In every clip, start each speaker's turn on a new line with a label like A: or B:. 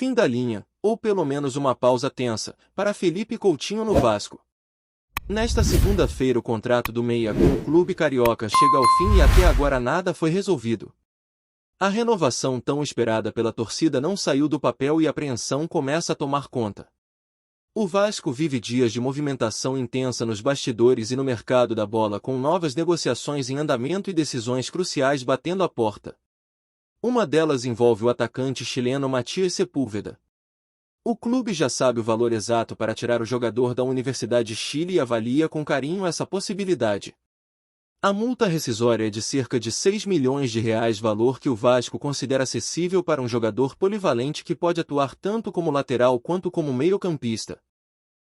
A: Fim da linha, ou pelo menos uma pausa tensa, para Felipe Coutinho no Vasco. Nesta segunda-feira o contrato do meia com o clube carioca chega ao fim e até agora nada foi resolvido. A renovação tão esperada pela torcida não saiu do papel e a apreensão começa a tomar conta. O Vasco vive dias de movimentação intensa nos bastidores e no mercado da bola, com novas negociações em andamento e decisões cruciais batendo a porta. Uma delas envolve o atacante chileno Matías Sepúlveda. O clube já sabe o valor exato para tirar o jogador da Universidade de Chile e avalia com carinho essa possibilidade. A multa rescisória é de cerca de 6 milhões de reais, valor que o Vasco considera acessível para um jogador polivalente que pode atuar tanto como lateral quanto como meio-campista.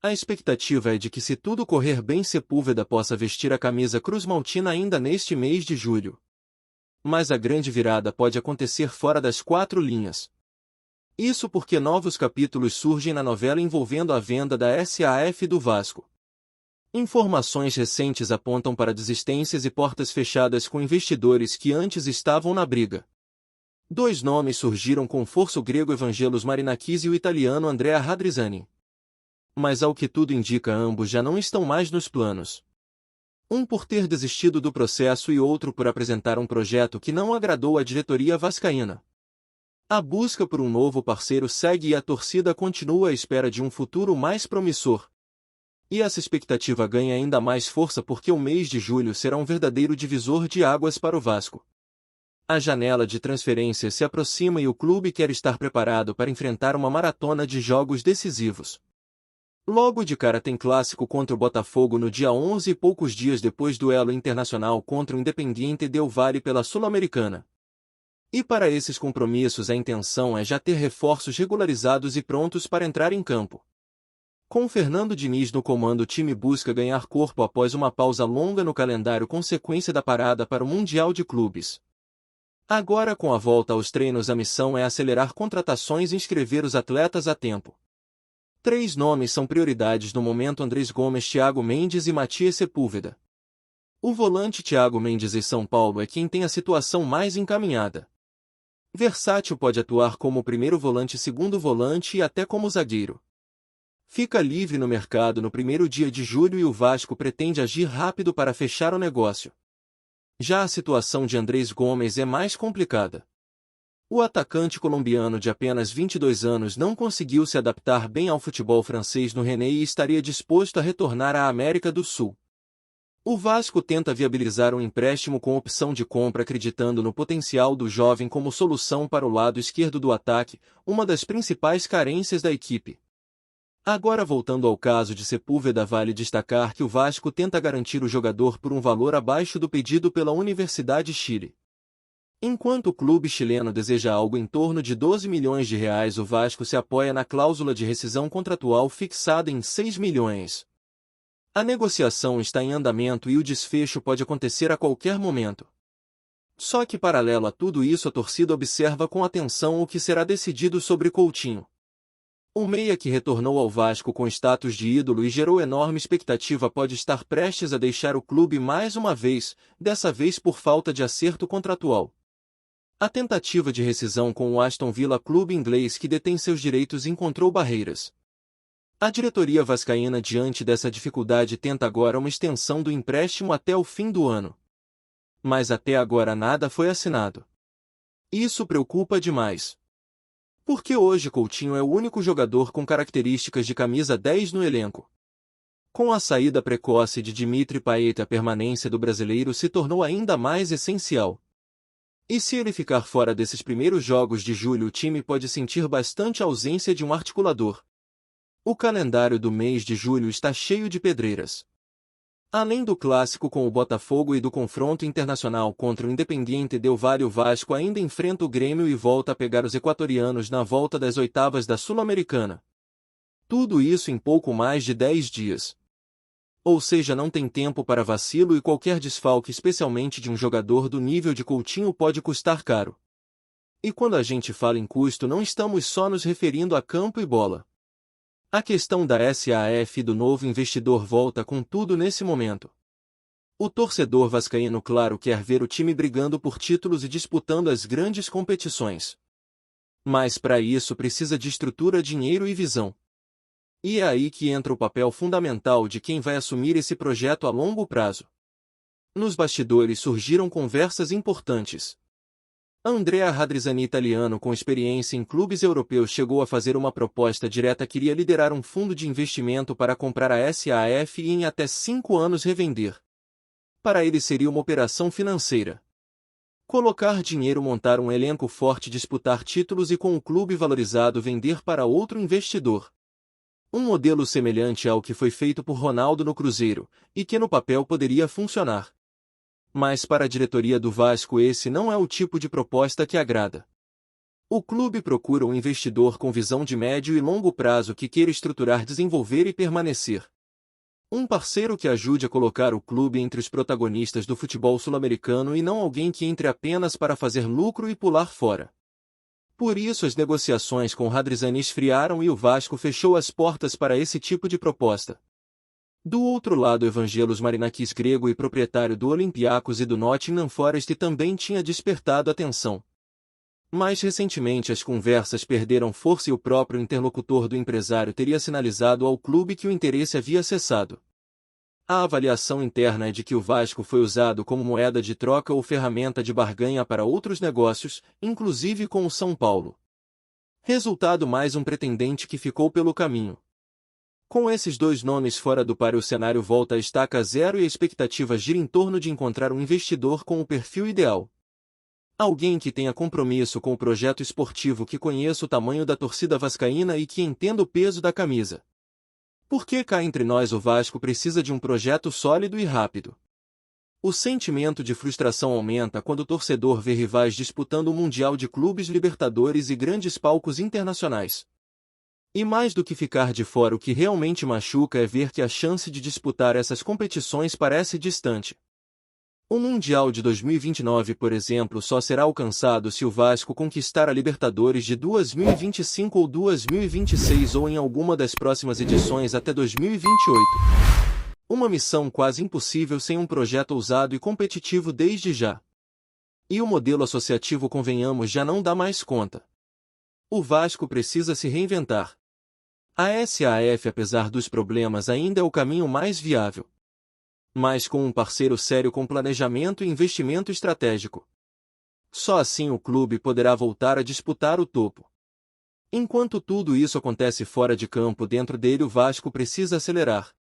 A: A expectativa é de que, se tudo correr bem, Sepúlveda possa vestir a camisa cruz-maltina ainda neste mês de julho. Mas a grande virada pode acontecer fora das quatro linhas. Isso porque novos capítulos surgem na novela envolvendo a venda da SAF do Vasco. Informações recentes apontam para desistências e portas fechadas com investidores que antes estavam na briga. Dois nomes surgiram com força: o grego Evangelos Marinakis e o italiano Andrea Radrizzani. Mas ao que tudo indica, ambos já não estão mais nos planos. Um por ter desistido do processo e outro por apresentar um projeto que não agradou à diretoria vascaína. A busca por um novo parceiro segue e a torcida continua à espera de um futuro mais promissor. E essa expectativa ganha ainda mais força porque o mês de julho será um verdadeiro divisor de águas para o Vasco. A janela de transferências se aproxima e o clube quer estar preparado para enfrentar uma maratona de jogos decisivos. Logo de cara tem clássico contra o Botafogo no dia 11 e poucos dias depois duelo internacional contra o Independiente Del Valle pela Sul-Americana. E para esses compromissos a intenção é já ter reforços regularizados e prontos para entrar em campo. Com Fernando Diniz no comando, o time busca ganhar corpo após uma pausa longa no calendário consequência da parada para o Mundial de Clubes. Agora, com a volta aos treinos, a missão é acelerar contratações e inscrever os atletas a tempo. 3 nomes são prioridades no momento: Andrés Gomes, Thiago Mendes e Matías Sepúlveda. O volante Thiago Mendes em São Paulo é quem tem a situação mais encaminhada. Versátil, pode atuar como primeiro volante, segundo volante e até como zagueiro. Fica livre no mercado no primeiro dia de julho e o Vasco pretende agir rápido para fechar o negócio. Já a situação de Andrés Gomes é mais complicada. O atacante colombiano de apenas 22 anos não conseguiu se adaptar bem ao futebol francês no Rennes e estaria disposto a retornar à América do Sul. O Vasco tenta viabilizar um empréstimo com opção de compra, acreditando no potencial do jovem como solução para o lado esquerdo do ataque, uma das principais carências da equipe. Agora, voltando ao caso de Sepúlveda, vale destacar que o Vasco tenta garantir o jogador por um valor abaixo do pedido pela Universidade de Chile. Enquanto o clube chileno deseja algo em torno de 12 milhões de reais, o Vasco se apoia na cláusula de rescisão contratual fixada em 6 milhões. A negociação está em andamento e o desfecho pode acontecer a qualquer momento. Só que, paralelo a tudo isso, a torcida observa com atenção o que será decidido sobre Coutinho. O meia, que retornou ao Vasco com status de ídolo e gerou enorme expectativa, pode estar prestes a deixar o clube mais uma vez, dessa vez por falta de acerto contratual. A tentativa de rescisão com o Aston Villa, clube inglês que detém seus direitos, encontrou barreiras. A diretoria vascaína, diante dessa dificuldade, tenta agora uma extensão do empréstimo até o fim do ano. Mas até agora nada foi assinado. Isso preocupa demais. Porque hoje Coutinho é o único jogador com características de camisa 10 no elenco. Com a saída precoce de Dimitri Payet, a permanência do brasileiro se tornou ainda mais essencial. E se ele ficar fora desses primeiros jogos de julho, o time pode sentir bastante a ausência de um articulador. O calendário do mês de julho está cheio de pedreiras. Além do clássico com o Botafogo e do confronto internacional contra o Independiente Del Valle, o Vasco ainda enfrenta o Grêmio e volta a pegar os equatorianos na volta das oitavas da Sul-Americana. Tudo isso em pouco mais de 10 dias. Ou seja, não tem tempo para vacilo e qualquer desfalque, especialmente de um jogador do nível de Coutinho, pode custar caro. E quando a gente fala em custo, não estamos só nos referindo a campo e bola. A questão da SAF e do novo investidor volta com tudo nesse momento. O torcedor vascaíno, claro, quer ver o time brigando por títulos e disputando as grandes competições. Mas para isso precisa de estrutura, dinheiro e visão. E é aí que entra o papel fundamental de quem vai assumir esse projeto a longo prazo. Nos bastidores surgiram conversas importantes. Andrea Radrizzani, italiano com experiência em clubes europeus, chegou a fazer uma proposta direta. Queria liderar um fundo de investimento para comprar a SAF e em até 5 anos revender. Para ele seria uma operação financeira. Colocar dinheiro, montar um elenco forte, disputar títulos e, com o clube valorizado, vender para outro investidor. Um modelo semelhante ao que foi feito por Ronaldo no Cruzeiro, e que no papel poderia funcionar. Mas para a diretoria do Vasco esse não é o tipo de proposta que agrada. O clube procura um investidor com visão de médio e longo prazo que queira estruturar, desenvolver e permanecer. Um parceiro que ajude a colocar o clube entre os protagonistas do futebol sul-americano e não alguém que entre apenas para fazer lucro e pular fora. Por isso as negociações com Radrizzani esfriaram e o Vasco fechou as portas para esse tipo de proposta. Do outro lado, Evangelos Marinakis, grego e proprietário do Olympiacos e do Nottingham Forest, também tinha despertado atenção. Mais recentemente as conversas perderam força e o próprio interlocutor do empresário teria sinalizado ao clube que o interesse havia cessado. A avaliação interna é de que o Vasco foi usado como moeda de troca ou ferramenta de barganha para outros negócios, inclusive com o São Paulo. Resultado: mais um pretendente que ficou pelo caminho. Com esses dois nomes fora do páreo, o cenário volta a estaca zero e a expectativa gira em torno de encontrar um investidor com o perfil ideal. Alguém que tenha compromisso com o projeto esportivo, que conheça o tamanho da torcida vascaína e que entenda o peso da camisa. Porque cá entre nós, o Vasco precisa de um projeto sólido e rápido. O sentimento de frustração aumenta quando o torcedor vê rivais disputando o Mundial de Clubes, Libertadores e grandes palcos internacionais. E mais do que ficar de fora, o que realmente machuca é ver que a chance de disputar essas competições parece distante. O Mundial de 2029, por exemplo, só será alcançado se o Vasco conquistar a Libertadores de 2025 ou 2026 ou em alguma das próximas edições até 2028. Uma missão quase impossível sem um projeto ousado e competitivo desde já. E o modelo associativo, convenhamos, já não dá mais conta. O Vasco precisa se reinventar. A SAF, apesar dos problemas, ainda é o caminho mais viável. Mas com um parceiro sério, com planejamento e investimento estratégico. Só assim o clube poderá voltar a disputar o topo. Enquanto tudo isso acontece fora de campo, dentro dele o Vasco precisa acelerar.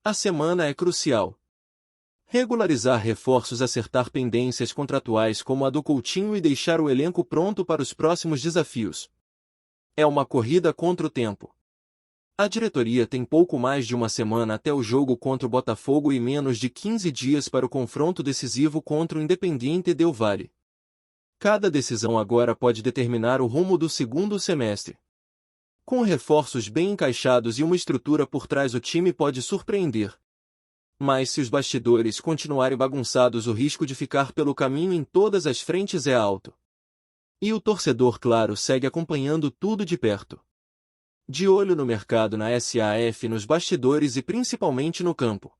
A: A semana é crucial. Regularizar reforços, acertar pendências contratuais como a do Coutinho e deixar o elenco pronto para os próximos desafios. É uma corrida contra o tempo. A diretoria tem pouco mais de uma semana até o jogo contra o Botafogo e menos de 15 dias para o confronto decisivo contra o Independiente del Valle. Cada decisão agora pode determinar o rumo do segundo semestre. Com reforços bem encaixados e uma estrutura por trás, o time pode surpreender. Mas se os bastidores continuarem bagunçados, o risco de ficar pelo caminho em todas as frentes é alto. E o torcedor, claro, segue acompanhando tudo de perto. De olho no mercado, na SAF, nos bastidores e principalmente no campo.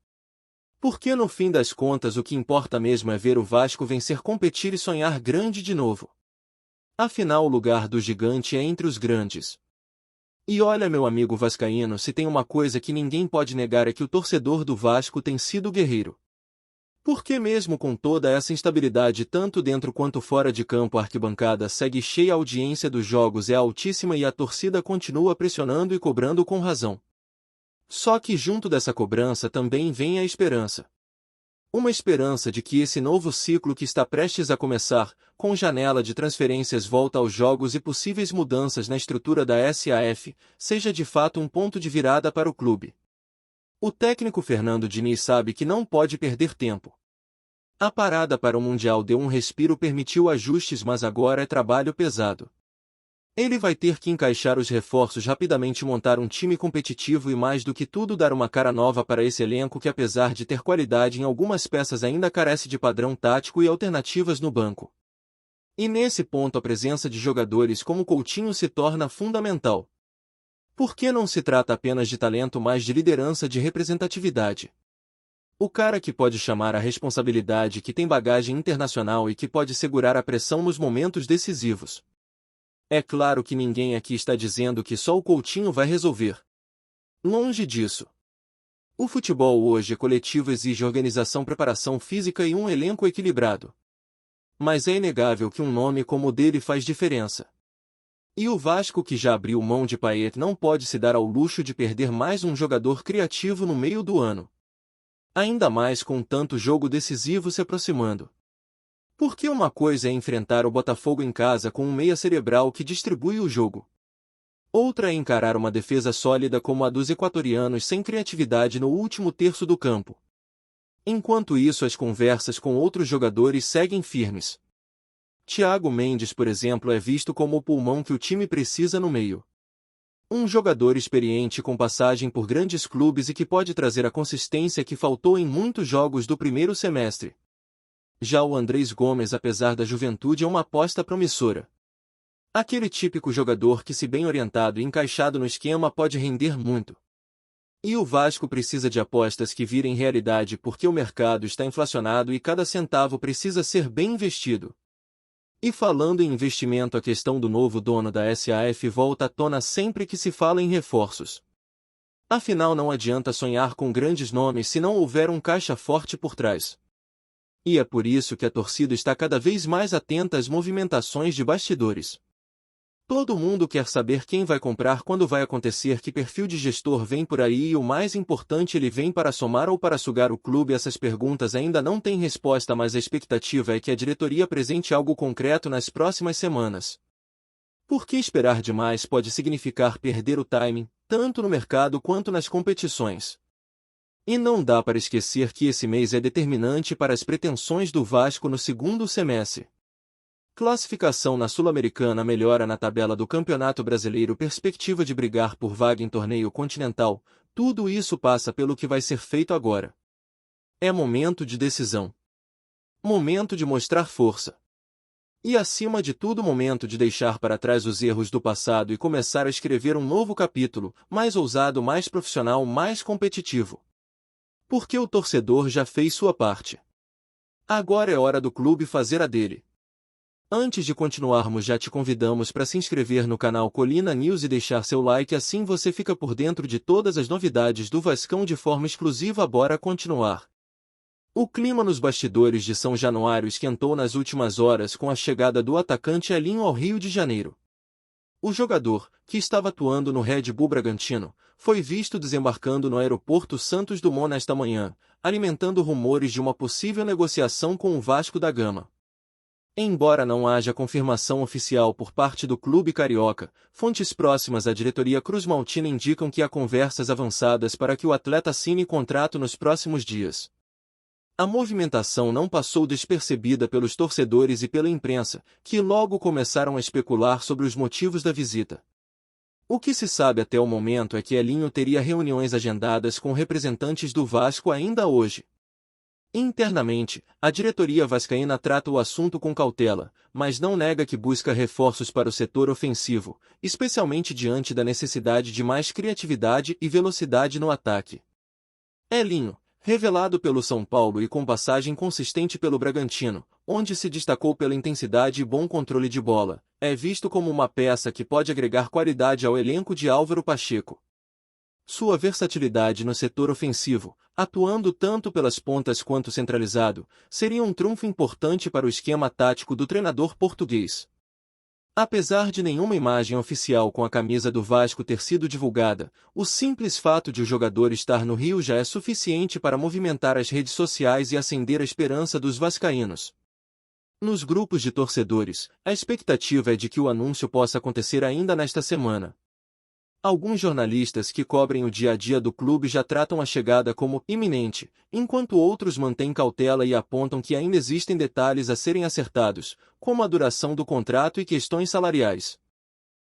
A: Porque no fim das contas o que importa mesmo é ver o Vasco vencer, competir e sonhar grande de novo. Afinal, o lugar do gigante é entre os grandes. E olha, meu amigo vascaíno, se tem uma coisa que ninguém pode negar é que o torcedor do Vasco tem sido guerreiro. Porque mesmo com toda essa instabilidade tanto dentro quanto fora de campo, a arquibancada segue cheia, a audiência dos jogos é altíssima e a torcida continua pressionando e cobrando com razão. Só que junto dessa cobrança também vem a esperança. Uma esperança de que esse novo ciclo que está prestes a começar, com janela de transferências, volta aos jogos e possíveis mudanças na estrutura da SAF, seja de fato um ponto de virada para o clube. O técnico Fernando Diniz sabe que não pode perder tempo. A parada para o Mundial deu um respiro, permitiu ajustes, mas agora é trabalho pesado. Ele vai ter que encaixar os reforços rapidamente, montar um time competitivo e, mais do que tudo, dar uma cara nova para esse elenco que, apesar de ter qualidade em algumas peças, ainda carece de padrão tático e alternativas no banco. E nesse ponto a presença de jogadores como Coutinho se torna fundamental. Porque não se trata apenas de talento, mas de liderança, de representatividade. O cara que pode chamar a responsabilidade, que tem bagagem internacional e que pode segurar a pressão nos momentos decisivos. É claro que ninguém aqui está dizendo que só o Coutinho vai resolver. Longe disso. O futebol hoje é coletivo, exige organização, preparação física e um elenco equilibrado. Mas é inegável que um nome como o dele faz diferença. E o Vasco, que já abriu mão de Payet, não pode se dar ao luxo de perder mais um jogador criativo no meio do ano. Ainda mais com tanto jogo decisivo se aproximando. Porque uma coisa é enfrentar o Botafogo em casa com um meia cerebral que distribui o jogo. Outra é encarar uma defesa sólida como a dos equatorianos sem criatividade no último terço do campo. Enquanto isso, as conversas com outros jogadores seguem firmes. Thiago Mendes, por exemplo, é visto como o pulmão que o time precisa no meio. Um jogador experiente com passagem por grandes clubes e que pode trazer a consistência que faltou em muitos jogos do primeiro semestre. Já o Andrés Gomes, apesar da juventude, é uma aposta promissora. Aquele típico jogador que, se bem orientado e encaixado no esquema, pode render muito. E o Vasco precisa de apostas que virem realidade, porque o mercado está inflacionado e cada centavo precisa ser bem investido. E falando em investimento, a questão do novo dono da SAF volta à tona sempre que se fala em reforços. Afinal, não adianta sonhar com grandes nomes se não houver um caixa forte por trás. E é por isso que a torcida está cada vez mais atenta às movimentações de bastidores. Todo mundo quer saber quem vai comprar, quando vai acontecer, que perfil de gestor vem por aí e, o mais importante, ele vem para somar ou para sugar o clube. Essas perguntas ainda não têm resposta, mas a expectativa é que a diretoria apresente algo concreto nas próximas semanas. Porque esperar demais pode significar perder o timing, tanto no mercado quanto nas competições. E não dá para esquecer que esse mês é determinante para as pretensões do Vasco no segundo semestre. Classificação na Sul-Americana, melhora na tabela do Campeonato Brasileiro, perspectiva de brigar por vaga em torneio continental, tudo isso passa pelo que vai ser feito agora. É momento de decisão. Momento de mostrar força. E, acima de tudo, momento de deixar para trás os erros do passado e começar a escrever um novo capítulo, mais ousado, mais profissional, mais competitivo. Porque o torcedor já fez sua parte. Agora é hora do clube fazer a dele. Antes de continuarmos, já te convidamos para se inscrever no canal Colina News e deixar seu like, assim você fica por dentro de todas as novidades do Vascão de forma exclusiva. Bora continuar. O clima nos bastidores de São Januário esquentou nas últimas horas com a chegada do atacante Elinho ao Rio de Janeiro. O jogador, que estava atuando no Red Bull Bragantino, foi visto desembarcando no aeroporto Santos Dumont nesta manhã, alimentando rumores de uma possível negociação com o Vasco da Gama. Embora não haja confirmação oficial por parte do clube carioca, fontes próximas à diretoria cruzmaltina indicam que há conversas avançadas para que o atleta assine contrato nos próximos dias. A movimentação não passou despercebida pelos torcedores e pela imprensa, que logo começaram a especular sobre os motivos da visita. O que se sabe até o momento é que Elinho teria reuniões agendadas com representantes do Vasco ainda hoje. Internamente, a diretoria vascaína trata o assunto com cautela, mas não nega que busca reforços para o setor ofensivo, especialmente diante da necessidade de mais criatividade e velocidade no ataque. Elinho, revelado pelo São Paulo e com passagem consistente pelo Bragantino, onde se destacou pela intensidade e bom controle de bola, é visto como uma peça que pode agregar qualidade ao elenco de Álvaro Pacheco. Sua versatilidade no setor ofensivo, atuando tanto pelas pontas quanto centralizado, seria um trunfo importante para o esquema tático do treinador português. Apesar de nenhuma imagem oficial com a camisa do Vasco ter sido divulgada, o simples fato de o jogador estar no Rio já é suficiente para movimentar as redes sociais e acender a esperança dos vascaínos. Nos grupos de torcedores, a expectativa é de que o anúncio possa acontecer ainda nesta semana. Alguns jornalistas que cobrem o dia a dia do clube já tratam a chegada como iminente, enquanto outros mantêm cautela e apontam que ainda existem detalhes a serem acertados, como a duração do contrato e questões salariais.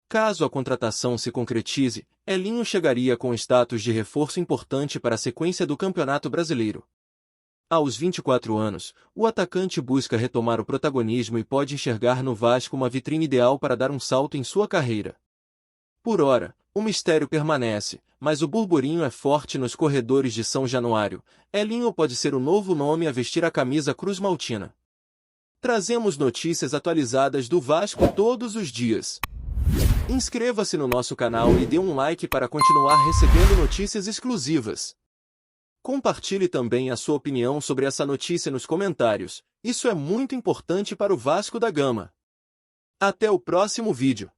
A: Caso a contratação se concretize, Elinho chegaria com status de reforço importante para a sequência do Campeonato Brasileiro. Aos 24 anos, o atacante busca retomar o protagonismo e pode enxergar no Vasco uma vitrine ideal para dar um salto em sua carreira. Por ora, o mistério permanece, mas o burburinho é forte nos corredores de São Januário. Elinho pode ser o novo nome a vestir a camisa cruzmaltina. Trazemos notícias atualizadas do Vasco todos os dias. Inscreva-se no nosso canal e dê um like para continuar recebendo notícias exclusivas. Compartilhe também a sua opinião sobre essa notícia nos comentários, isso é muito importante para o Vasco da Gama. Até o próximo vídeo.